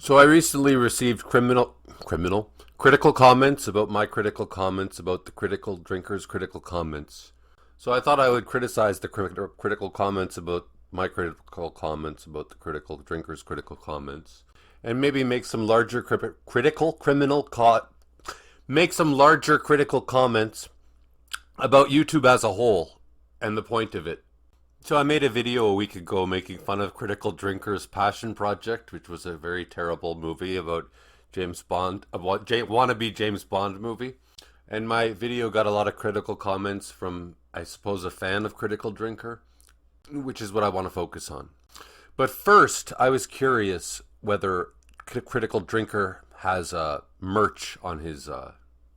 So I recently received critical comments about my critical comments about the critical drinkers' critical comments. So I thought I would criticize the critical comments about my critical comments about the critical drinkers' critical comments, and maybe make some larger make some larger critical comments about YouTube as a whole and the point of it. So I made a video a week ago making fun of Critical Drinker's Passion Project, which was a very terrible movie about James Bond, about wannabe James Bond movie. And my video got a lot of critical comments from, I suppose, a fan of Critical Drinker, which is what I want to focus on. But first, I was curious whether Critical Drinker has merch on his,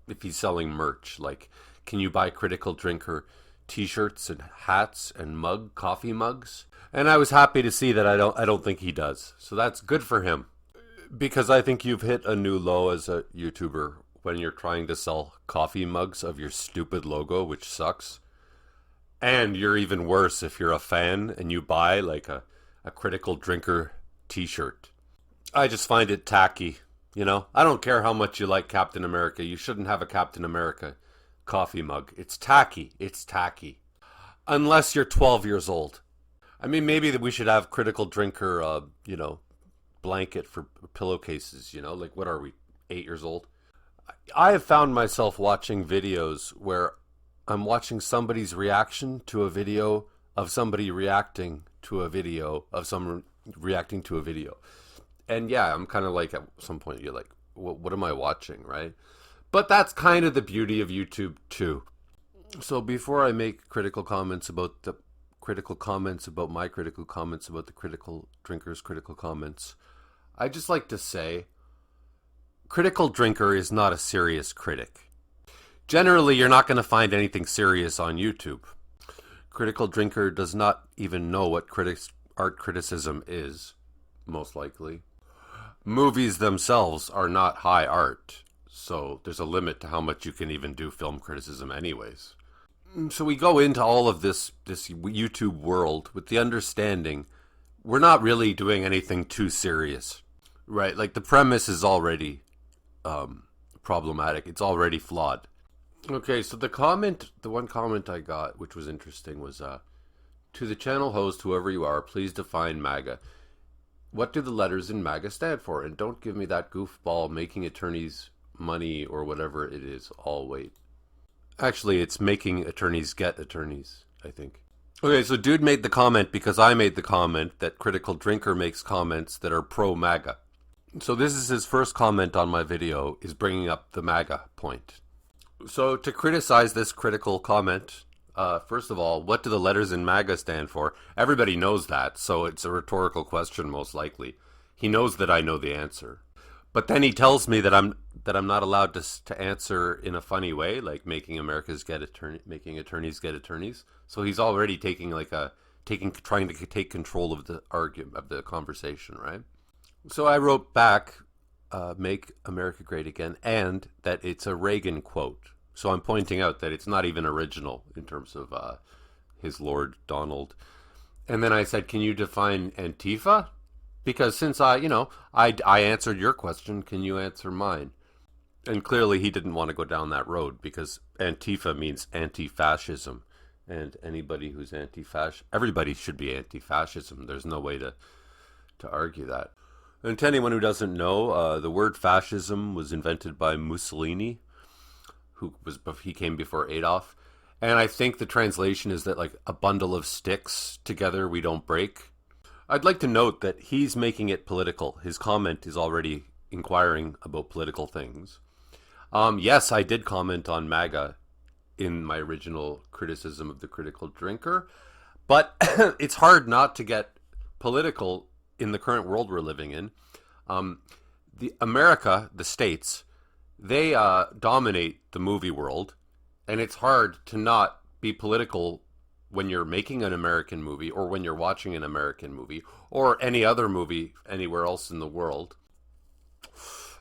if he's selling merch. Like, can you buy Critical Drinker t-shirts and hats and coffee mugs? And I was happy to see that I don't think he does. So that's good for him, because I think you've hit a new low as a YouTuber when you're trying to sell coffee mugs of your stupid logo, which sucks. And you're even worse if you're a fan and you buy like a Critical Drinker t-shirt. I just find it tacky, you know? I don't care how much you like Captain America. You shouldn't have a Captain America coffee mug. It's tacky. It's tacky. Unless you're 12 years old. I mean, maybe that we should have Critical Drinker, blanket for pillowcases, like what are we, 8 years old? I have found myself watching videos where I'm watching somebody's reaction to a video of somebody reacting to a video of someone reacting to a video. And yeah, I'm kind of like, at some point you're like, what am I watching, right? But that's kind of the beauty of YouTube too. So before I make critical comments about my critical comments about the Critical Drinkers' critical comments, I just like to say, Critical Drinker is not a serious critic. Generally, you're not going to find anything serious on YouTube. Critical Drinker does not even know what art criticism is, most likely. Movies themselves are not high art. So there's a limit to how much you can even do film criticism anyways. So we go into all of this YouTube world with the understanding we're not really doing anything too serious, right? Like the premise is already problematic. It's already flawed. Okay, so the one comment I got, which was interesting, was to the channel host, whoever you are, please define MAGA. What do the letters in MAGA stand for? And don't give me that goofball making attorneys money or whatever it is. I'll wait. Actually, it's making attorneys get attorneys, I think. Okay, so dude made the comment because I made the comment that Critical Drinker makes comments that are pro-MAGA. So this is his first comment on my video, is bringing up the MAGA point. So to criticize this critical comment, first of all, what do the letters in MAGA stand for? Everybody knows that, so it's a rhetorical question most likely. He knows that I know the answer. But then he tells me that I'm not allowed to answer in a funny way, like making attorneys get attorneys. So he's already trying to take control of the argument, of the conversation, right? So I wrote back, "Make America Great Again," and that it's a Reagan quote. So I'm pointing out that it's not even original in terms of his Lord Donald. And then I said, "Can you define Antifa? Because since I answered your question, can you answer mine?" And clearly he didn't want to go down that road because Antifa means anti-fascism. And anybody who's everybody should be anti-fascism. There's no way to argue that. And to anyone who doesn't know, the word fascism was invented by Mussolini, he came before Adolf. And I think the translation is that like a bundle of sticks together we don't break. I'd like to note that he's making it political. His comment is already inquiring about political things. Yes, I did comment on MAGA in my original criticism of the Critical Drinker, but it's hard not to get political in the current world we're living in. The States, they dominate the movie world, and it's hard to not be political when you're making an American movie or when you're watching an American movie or any other movie anywhere else in the world.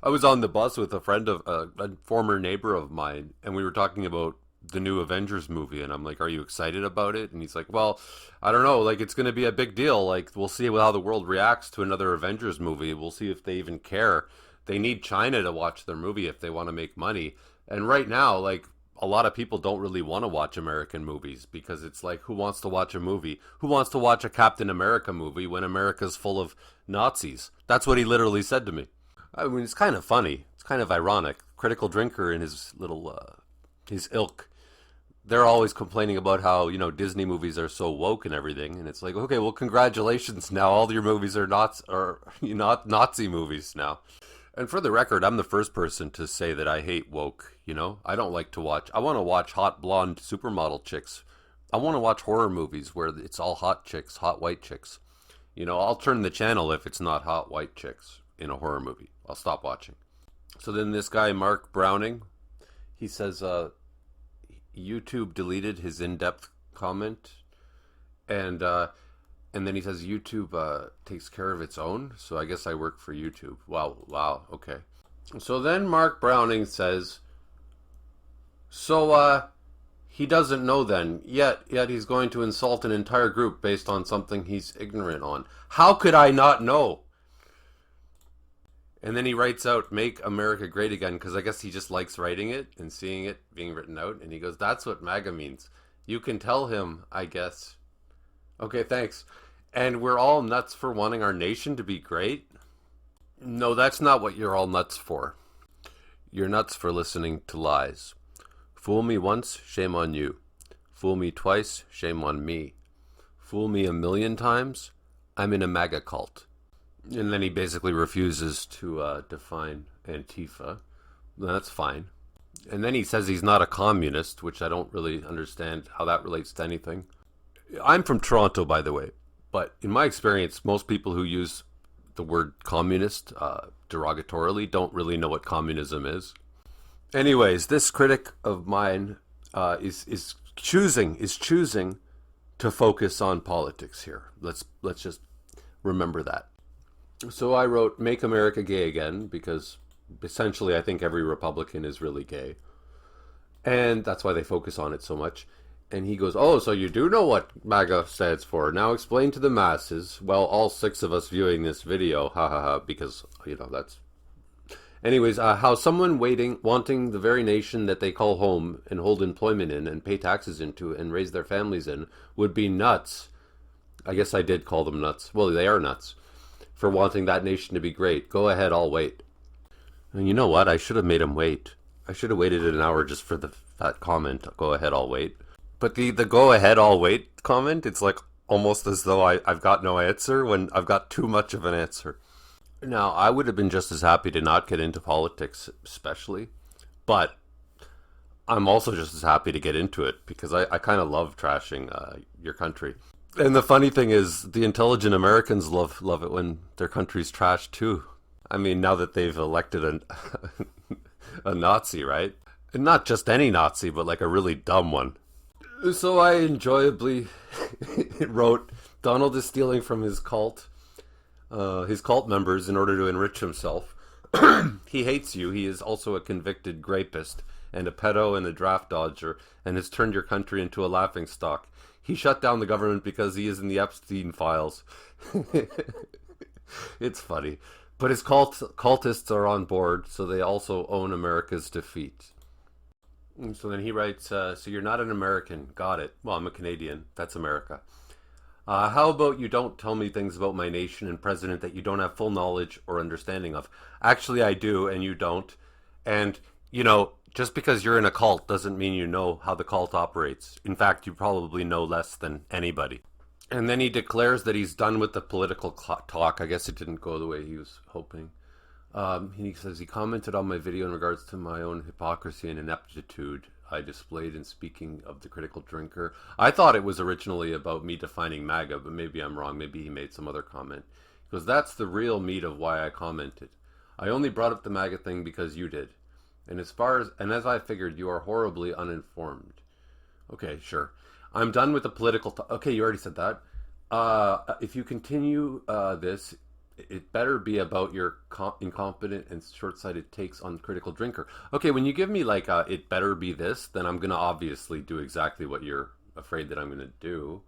I was on the bus with a friend of a former neighbor of mine, and we were talking about the new Avengers movie, and I'm like, "Are you excited about it?" And he's like, "Well, I don't know. Like, it's going to be a big deal. Like, we'll see how the world reacts to another Avengers movie. We'll see if they even care. They need China to watch their movie if they want to make money. And right now, like, a lot of people don't really want to watch American movies because it's like, who wants to watch a movie? Who wants to watch a Captain America movie when America's full of Nazis?" That's what he literally said to me. I mean, it's kind of funny. It's kind of ironic. Critical Drinker and his little, his ilk, they're always complaining about how, Disney movies are so woke and everything. And it's like, okay, well, congratulations. Now all your movies are not Nazi movies now. And for the record, I'm the first person to say that I hate woke, I don't like to watch. I want to watch hot blonde supermodel chicks. I want to watch horror movies where it's all hot chicks, hot white chicks. I'll turn the channel if it's not hot white chicks in a horror movie. I'll stop watching. So then this guy, Mark Browning, he says YouTube deleted his in-depth comment, and then he says YouTube takes care of its own. So I guess I work for YouTube. Wow, okay. So then Mark Browning says, so he doesn't know then, yet he's going to insult an entire group based on something he's ignorant on. How could I not know? And then he writes out, "Make America Great Again," because I guess he just likes writing it and seeing it being written out. And he goes, "That's what MAGA means." You can tell him, I guess. Okay, thanks. And we're all nuts for wanting our nation to be great? No, that's not what you're all nuts for. You're nuts for listening to lies. Fool me once, shame on you. Fool me twice, shame on me. Fool me 1,000,000 times, I'm in a MAGA cult. And then he basically refuses to define Antifa. That's fine. And then he says he's not a communist, which I don't really understand how that relates to anything. I'm from Toronto, by the way. But in my experience, most people who use the word communist derogatorily don't really know what communism is. Anyways, this critic of mine is choosing to focus on politics here. Let's just remember that. So I wrote, "Make America Gay Again," because essentially I think every Republican is really gay. And that's why they focus on it so much. And he goes, "Oh, so you do know what MAGA stands for. Now explain to the masses." Well, all 6 of us viewing this video, because, that's... Anyways, how someone wanting the very nation that they call home and hold employment in and pay taxes into and raise their families in would be nuts. I guess I did call them nuts. Well, they are nuts. For wanting that nation to be great. Go ahead, I'll wait. And you know what? I should have made him wait. I should have waited an hour just for that comment. Go ahead, I'll wait. But the go ahead, I'll wait comment, it's like almost as though I've got no answer when I've got too much of an answer. Now, I would have been just as happy to not get into politics, especially. But I'm also just as happy to get into it because I kind of love trashing your country. And the funny thing is, the intelligent Americans love it when their country's trashed too. I mean, now that they've elected a Nazi, right? And not just any Nazi, but like a really dumb one. So I enjoyably wrote, "Donald is stealing from his cult members in order to enrich himself. He hates you. He is also a convicted rapist and a pedo and a draft dodger and has turned your country into a laughingstock. He shut down the government because he is in the Epstein files." It's funny. But his cultists are on board, so they also own America's defeat. And so then he writes, "So you're not an American. Got it. Well, I'm a Canadian. That's America. How about you don't tell me things about my nation and president that you don't have full knowledge or understanding of? Actually, I do, and you don't. And, just because you're in a cult doesn't mean you know how the cult operates. In fact, you probably know less than anybody." And then he declares that he's done with the political talk. I guess it didn't go the way he was hoping. He says he commented on my video in regards to my own hypocrisy and ineptitude I displayed in speaking of the critical drinker. I thought it was originally about me defining MAGA, but maybe I'm wrong. Maybe he made some other comment. He goes, "That's the real meat of why I commented. I only brought up the MAGA thing because you did. And as I figured, you are horribly uninformed." Okay, sure. "I'm done with the political okay, you already said that. If you continue this, It better be about your incompetent and short-sighted takes on Critical Drinker. Okay, when you give me like it better be this, then I'm gonna obviously do exactly what you're afraid that I'm gonna do.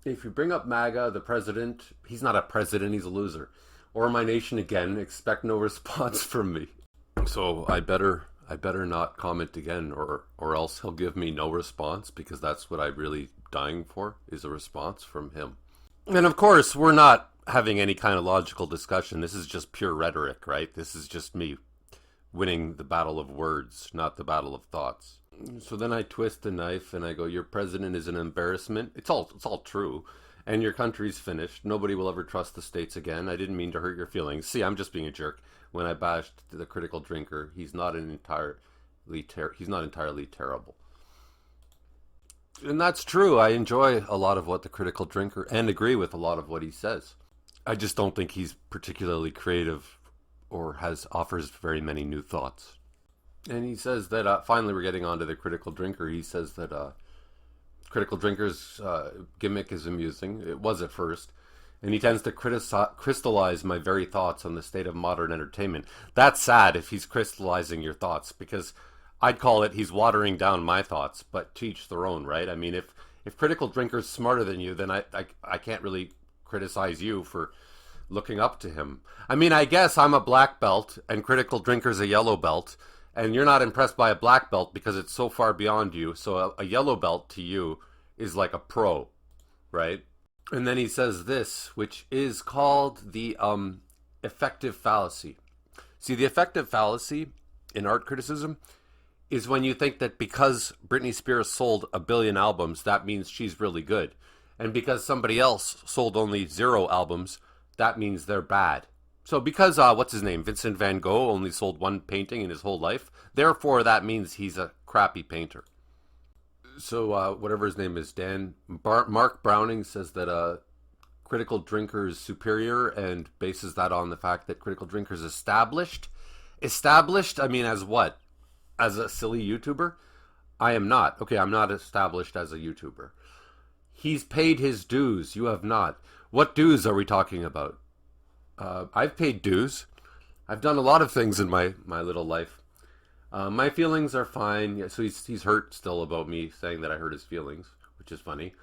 If you bring up MAGA, the president, he's not a president, he's a loser. Or my nation again, expect no response from me. So I better not comment again, or else he'll give me no response, because that's what I'm really dying for, is a response from him. And of course, we're not having any kind of logical discussion. This is just pure rhetoric, right? This is just me winning the battle of words, not the battle of thoughts. So then I twist the knife and I go, "Your president is an embarrassment." It's all true. And your country's finished. Nobody will ever trust the states again. I didn't mean to hurt your feelings. See, I'm just being a jerk. When I bashed the Critical Drinker, he's not entirely terrible. And that's true. I enjoy a lot of what the Critical Drinker and agree with a lot of what he says. I just don't think he's particularly creative or has offers very many new thoughts. And he says that finally we're getting on to the Critical Drinker. He says that Critical Drinker's gimmick is amusing. It was at first. And he tends to crystallize my very thoughts on the state of modern entertainment. That's sad if he's crystallizing your thoughts, because I'd call it he's watering down my thoughts, but to each their own, right? I mean, if Critical Drinker's smarter than you, then I can't really criticize you for looking up to him. I mean, I guess I'm a black belt and Critical Drinker's a yellow belt, and you're not impressed by a black belt because it's so far beyond you. So a yellow belt to you is like a pro, right? And then he says this, which is called the effective fallacy. See, the effective fallacy in art criticism is when you think that because Britney Spears sold 1 billion albums, that means she's really good. And because somebody else sold only 0 albums, that means they're bad. So because, what's his name, Vincent van Gogh only sold 1 painting in his whole life, therefore that means he's a crappy painter. So whatever his name is, Mark Browning says that Critical Drinker is superior and bases that on the fact that Critical Drinker is established. Established? I mean, as what? As a silly YouTuber? I am not. Okay, I'm not established as a YouTuber. He's paid his dues. You have not. What dues are we talking about? I've paid dues. I've done a lot of things in my little life. My feelings are fine. Yeah, so he's hurt still about me saying that I hurt his feelings, which is funny.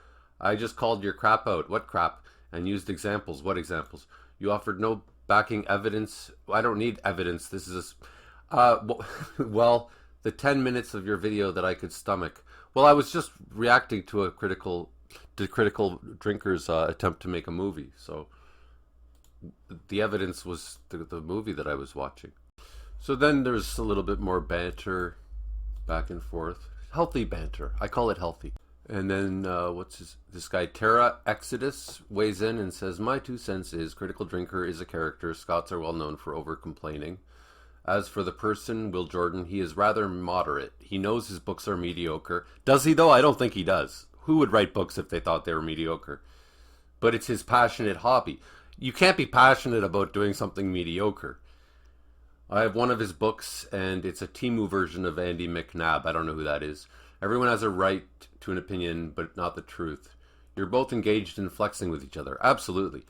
I just called your crap out. What crap? And used examples. What examples? You offered no backing evidence. I don't need evidence. This is well, the 10 minutes of your video that I could stomach. Well, I was just reacting to Critical Drinker's attempt to make a movie. So the evidence was the movie that I was watching. So then there's a little bit more banter back and forth. Healthy banter. I call it healthy. And then this guy, Terra Exodus, weighs in and says, "My 2 cents is Critical Drinker is a character. Scots are well known for over-complaining. As for the person, Will Jordan, he is rather moderate. He knows his books are mediocre." Does he, though? I don't think he does. Who would write books if they thought they were mediocre? But it's his passionate hobby. You can't be passionate about doing something mediocre. I have one of his books, and it's a Timu version of Andy McNabb. I don't know who that is. Everyone has a right to an opinion, but not the truth. You're both engaged in flexing with each other. Absolutely.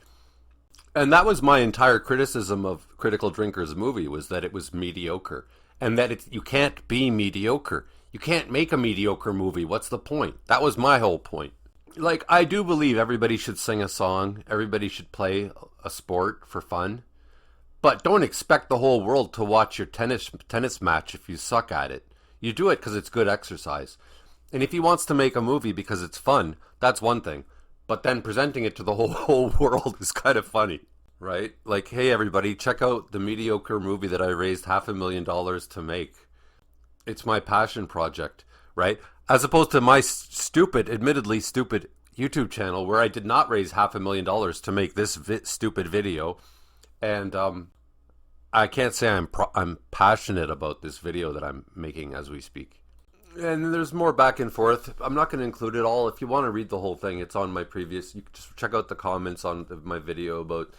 And that was my entire criticism of Critical Drinker's movie, was that it was mediocre. And that you can't be mediocre. You can't make a mediocre movie. What's the point? That was my whole point. Like, I do believe everybody should sing a song. Everybody should play a sport for fun. But don't expect the whole world to watch your tennis match if you suck at it. You do it because it's good exercise. And if he wants to make a movie because it's fun, that's one thing. But then presenting it to the whole world is kind of funny, right? Like, hey everybody, check out the mediocre movie that I raised $500,000 to make. It's my passion project, right? As opposed to my admittedly stupid YouTube channel where I did not raise $500,000 to make this stupid video. And I can't say I'm passionate about this video that I'm making as we speak. And there's more back and forth. I'm not going to include it all. If you want to read the whole thing, it's on my previous. You can just check out the comments on my video about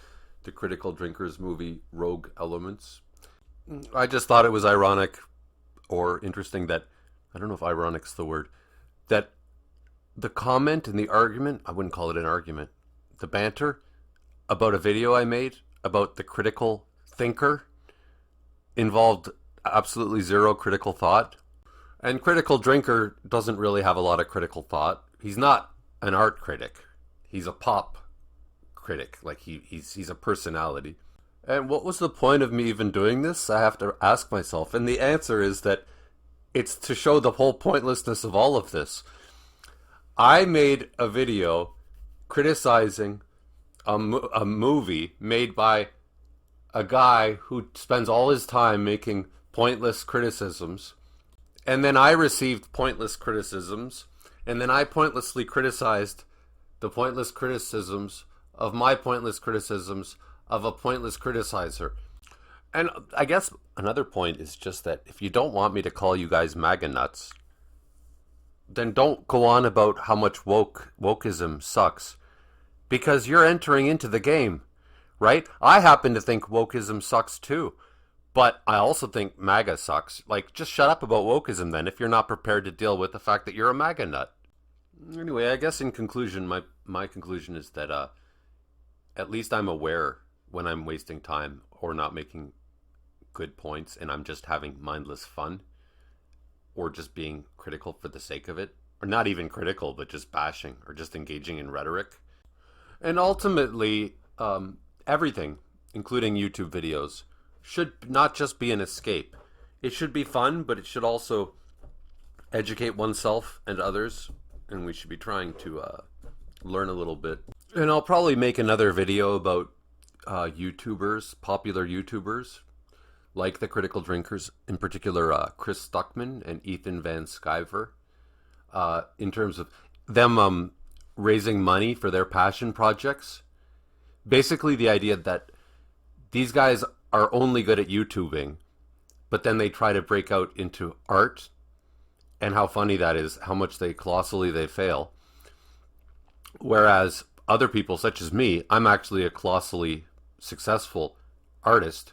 the Critical Drinkers movie Rogue Elements. I just thought it was ironic or interesting that, I don't know if ironic's the word, that the comment and the argument, I wouldn't call it an argument, the banter, about a video I made about the critical thinker involved absolutely zero critical thought. And critical drinker doesn't really have a lot of critical thought. He's not an art critic. He's a pop critic. Like he's a personality. And what was the point of me even doing this? I have to ask myself. And the answer is that it's to show the whole pointlessness of all of this. I made a video criticizing a movie made by a guy who spends all his time making pointless criticisms. And then I received pointless criticisms. And then I pointlessly criticized the pointless criticisms of my pointless criticisms of a pointless criticizer. And I guess another point is just that if you don't want me to call you guys MAGA nuts, then don't go on about how much wokeism sucks. Because you're entering into the game, right? I happen to think wokeism sucks too. But I also think MAGA sucks. Like, just shut up about wokeism then if you're not prepared to deal with the fact that you're a MAGA nut. Anyway, I guess in conclusion, my conclusion is that at least I'm aware when I'm wasting time or not making good points and I'm just having mindless fun or just being critical for the sake of it. Or not even critical, but just bashing or just engaging in rhetoric. And ultimately, everything, including YouTube videos, should not just be an escape. It should be fun, but it should also educate oneself and others. And we should be trying to learn a little bit. And I'll probably make another video about YouTubers, popular YouTubers, like the Critical Drinkers, in particular Chris Stuckman and Ethan Van Sciver, in terms of them raising money for their passion projects. Basically the idea that these guys are only good at YouTubing, but then they try to break out into art, and how funny that is, how much colossally they fail. Whereas other people, such as me, I'm actually a colossally successful artist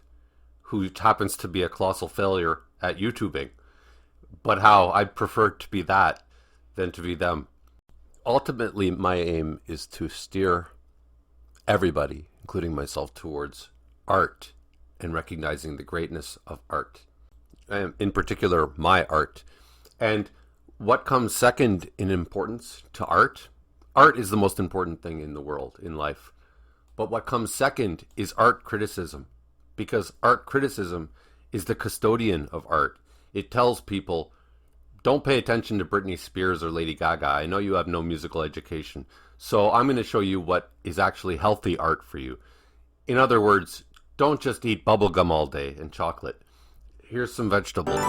who happens to be a colossal failure at YouTubing. But how I'd prefer to be that than to be them. Ultimately, my aim is to steer everybody, including myself, towards art and recognizing the greatness of art. And in particular, my art. And what comes second in importance to art? Art is the most important thing in the world, in life. But what comes second is art criticism. Because art criticism is the custodian of art. It tells people, don't pay attention to Britney Spears or Lady Gaga. I know you have no musical education. So I'm going to show you what is actually healthy art for you. In other words, don't just eat bubblegum all day and chocolate. Here's some vegetables.